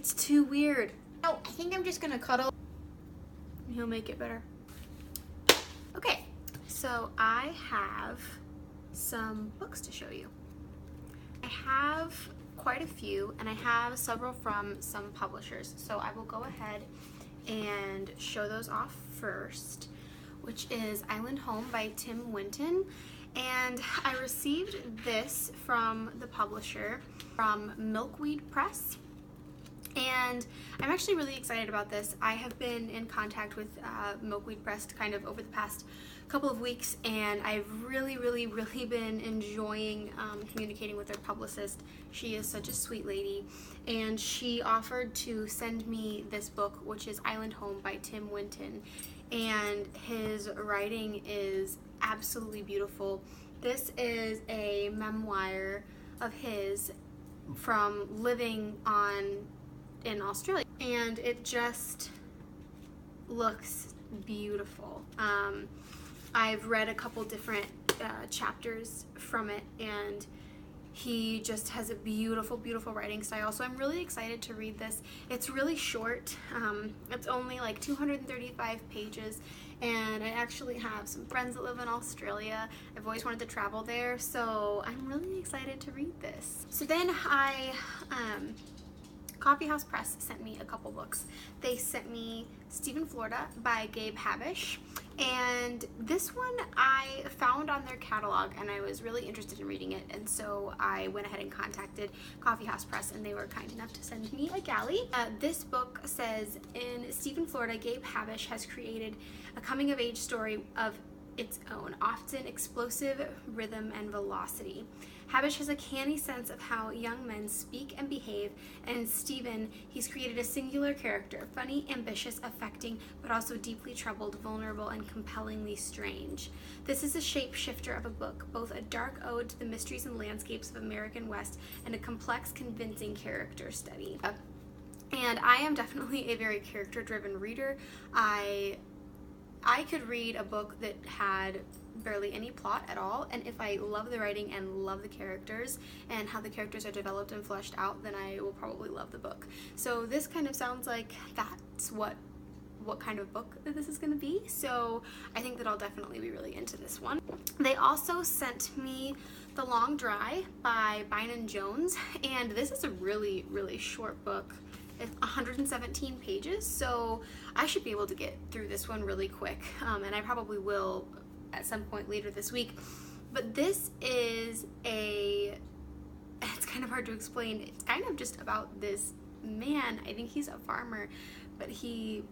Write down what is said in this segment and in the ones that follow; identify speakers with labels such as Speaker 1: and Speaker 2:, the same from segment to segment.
Speaker 1: It's too weird. Oh, I think I'm just gonna cuddle. He'll make it better. Okay, so I have some books to show you. I have quite a few, and I have several from some publishers. So I will go ahead and show those off first, which is Island Home by Tim Winton. And I received this from the publisher, from Milkweed Press. And I'm actually really excited about this. I have been in contact with Milkweed Press kind of over the past couple of weeks, and I've really been enjoying communicating with their publicist. She is such a sweet lady, and she offered to send me this book, which is Island Home by Tim Winton, and his writing is absolutely beautiful. This is a memoir of his from living in Australia, and it just looks beautiful. I've read a couple different chapters from it, and he just has a beautiful writing style, so I'm really excited to read this. It's really short. It's only like 235 pages, and I actually have some friends that live in Australia. I've always wanted to travel there, so I'm really excited to read this. So then Coffee House Press sent me a couple books. They sent me Stephen Florida by Gabe Habish, and this one I found on their catalog and I was really interested in reading it, and so I went ahead and contacted Coffee House Press, and they were kind enough to send me a galley. This book says, in Stephen Florida, Gabe Habish has created a coming-of-age story of its own, often explosive rhythm and velocity. Habish has a canny sense of how young men speak and behave, and in Stephen, he's created a singular character, funny, ambitious, affecting, but also deeply troubled, vulnerable, and compellingly strange. This is a shapeshifter of a book, both a dark ode to the mysteries and landscapes of American West and a complex, convincing character study. And I am definitely a very character-driven reader. I could read a book that had barely any plot at all, and if I love the writing and love the characters and how the characters are developed and fleshed out, then I will probably love the book. So this kind of sounds like that's what kind of book that this is going to be, so I think that I'll definitely be really into this one. They also sent me The Long Dry by Bynon Jones, and this is a really short book. It's 117 pages, so I should be able to get through this one really quick, and I probably will at some point later this week. But this is it's kind of hard to explain. It's kind of just about this man. I think he's a farmer, but he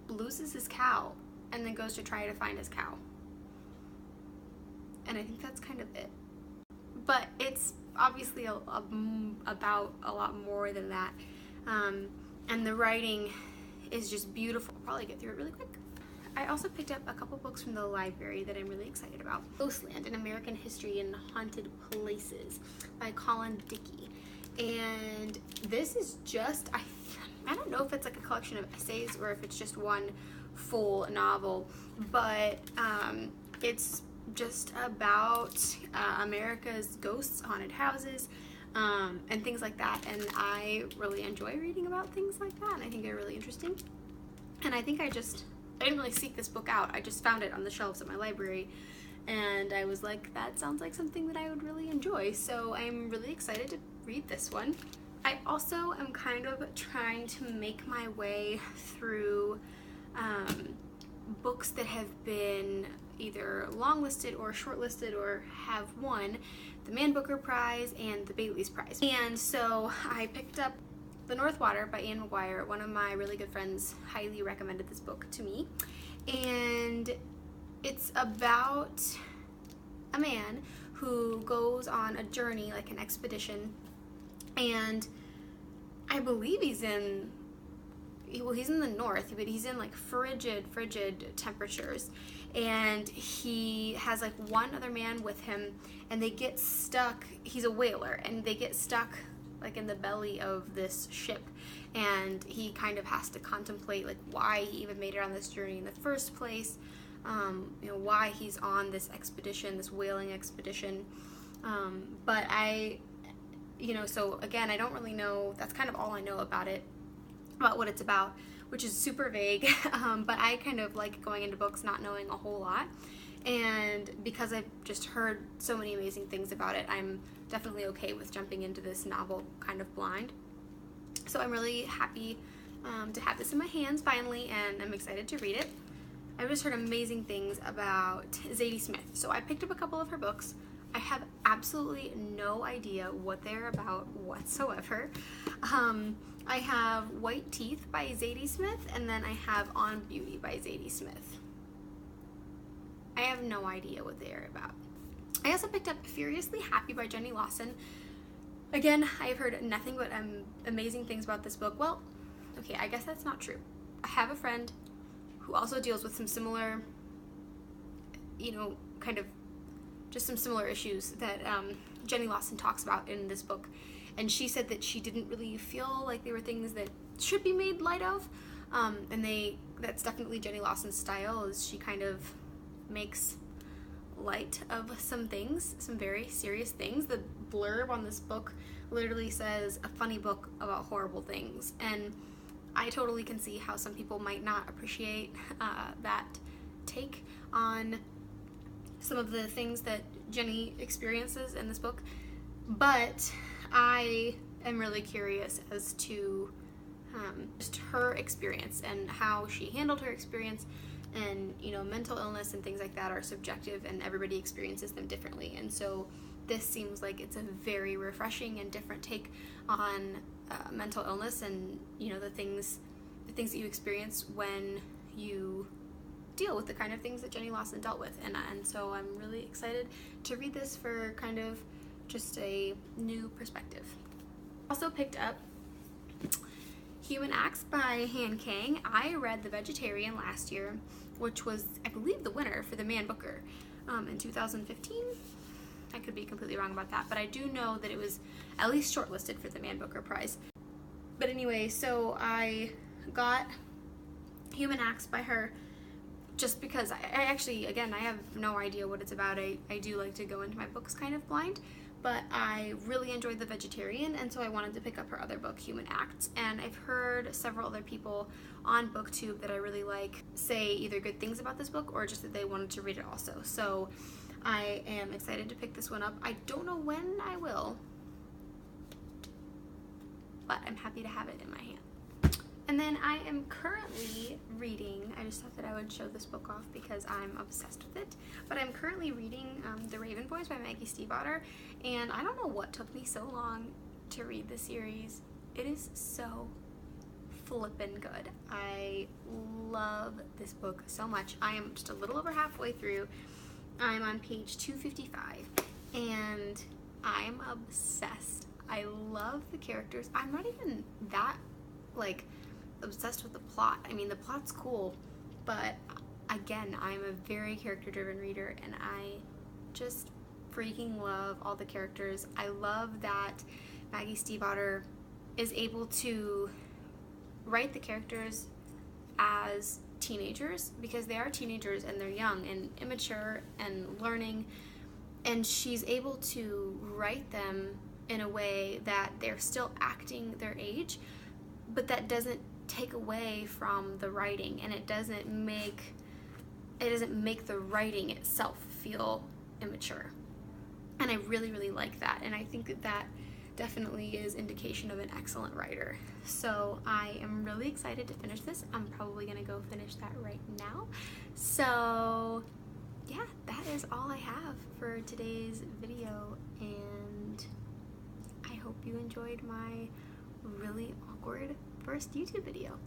Speaker 1: loses his cow and then goes to try to find his cow. And I think that's kind of it. But it's obviously about a lot more than that. And the writing is just beautiful. I'll probably get through it really quick. I also picked up a couple books from the library that I'm really excited about. Ghostland, An American History in Haunted Places by Colin Dickey. And this is just, I don't know if it's like a collection of essays or if it's just one full novel, but it's just about America's ghosts, haunted houses, and things like that, and I really enjoy reading about things like that, and I think they're really interesting. And I think I didn't really seek this book out. I just found it on the shelves at my library, and I was like, that sounds like something that I would really enjoy, so I'm really excited to read this one. I also am kind of trying to make my way through books that have been either longlisted or shortlisted or have won the Man Booker Prize and the Bailey's Prize. And so I picked up The North Water by Anne McGuire. One of my really good friends highly recommended this book to me. And it's about a man who goes on a journey, like an expedition, and I believe he's in the north, but he's in like frigid temperatures, and he has like one other man with him, and they get stuck. He's a whaler, and they get stuck like in the belly of this ship, and he kind of has to contemplate like why he even made it on this journey in the first place, why he's on this expedition, this whaling expedition. But so again, I don't really know. That's kind of all I know about it. about what it's about, which is super vague, but I kind of like going into books not knowing a whole lot. And because I've just heard so many amazing things about it, I'm definitely okay with jumping into this novel kind of blind. So I'm really happy to have this in my hands finally, and I'm excited to read it. I've just heard amazing things about Zadie Smith, so I picked up a couple of her books. I have absolutely no idea what they're about whatsoever. I have White Teeth by Zadie Smith, and then I have On Beauty by Zadie Smith. I have no idea what they are about. I also picked up Furiously Happy by Jenny Lawson. Again, I've heard nothing but amazing things about this book. Well, okay, I guess that's not true. I have a friend who also deals with some similar, kind of just some similar issues that Jenny Lawson talks about in this book. And she said that she didn't really feel like they were things that should be made light of. And that's definitely Jenny Lawson's style, is she kind of makes light of some things, some very serious things. The blurb on this book literally says a funny book about horrible things. And I totally can see how some people might not appreciate that take on some of the things that Jenny experiences in this book, but I am really curious as to just her experience and how she handled her experience. And mental illness and things like that are subjective, and everybody experiences them differently, and so this seems like it's a very refreshing and different take on mental illness and the things that you experience when you deal with the kind of things that Jenny Lawson dealt with. And so I'm really excited to read this for kind of just a new perspective. Also picked up Human Acts by Han Kang. I read The Vegetarian last year, which was, I believe, the winner for the Man Booker in 2015. I could be completely wrong about that, but I do know that it was at least shortlisted for the Man Booker Prize. But anyway, so I got Human Acts by her just because I actually, again, I have no idea what it's about. I do like to go into my books kind of blind, but I really enjoyed The Vegetarian, and so I wanted to pick up her other book, Human Acts. And I've heard several other people on BookTube that I really like say either good things about this book or just that they wanted to read it also. So I am excited to pick this one up. I don't know when I will, but I'm happy to have it in my hand. And then I am currently reading, I just thought that I would show this book off because I'm obsessed with it, but I'm currently reading The Raven Boys by Maggie Stiefvater, and I don't know what took me so long to read the series. It is so flippin' good. I love this book so much. I am just a little over halfway through. I'm on page 255, and I'm obsessed. I love the characters. I'm not even that, obsessed with the plot. I mean, the plot's cool, but again, I'm a very character-driven reader, and I just freaking love all the characters. I love that Maggie Stiefvater is able to write the characters as teenagers, because they are teenagers and they're young and immature and learning, and she's able to write them in a way that they're still acting their age, but that doesn't take away from the writing, and it doesn't make the writing itself feel immature. And I really, really like that, and I think that definitely is indication of an excellent writer. So I am really excited to finish this. I'm probably gonna go finish that right now. So yeah, that is all I have for today's video, and I hope you enjoyed my really awkward first YouTube video.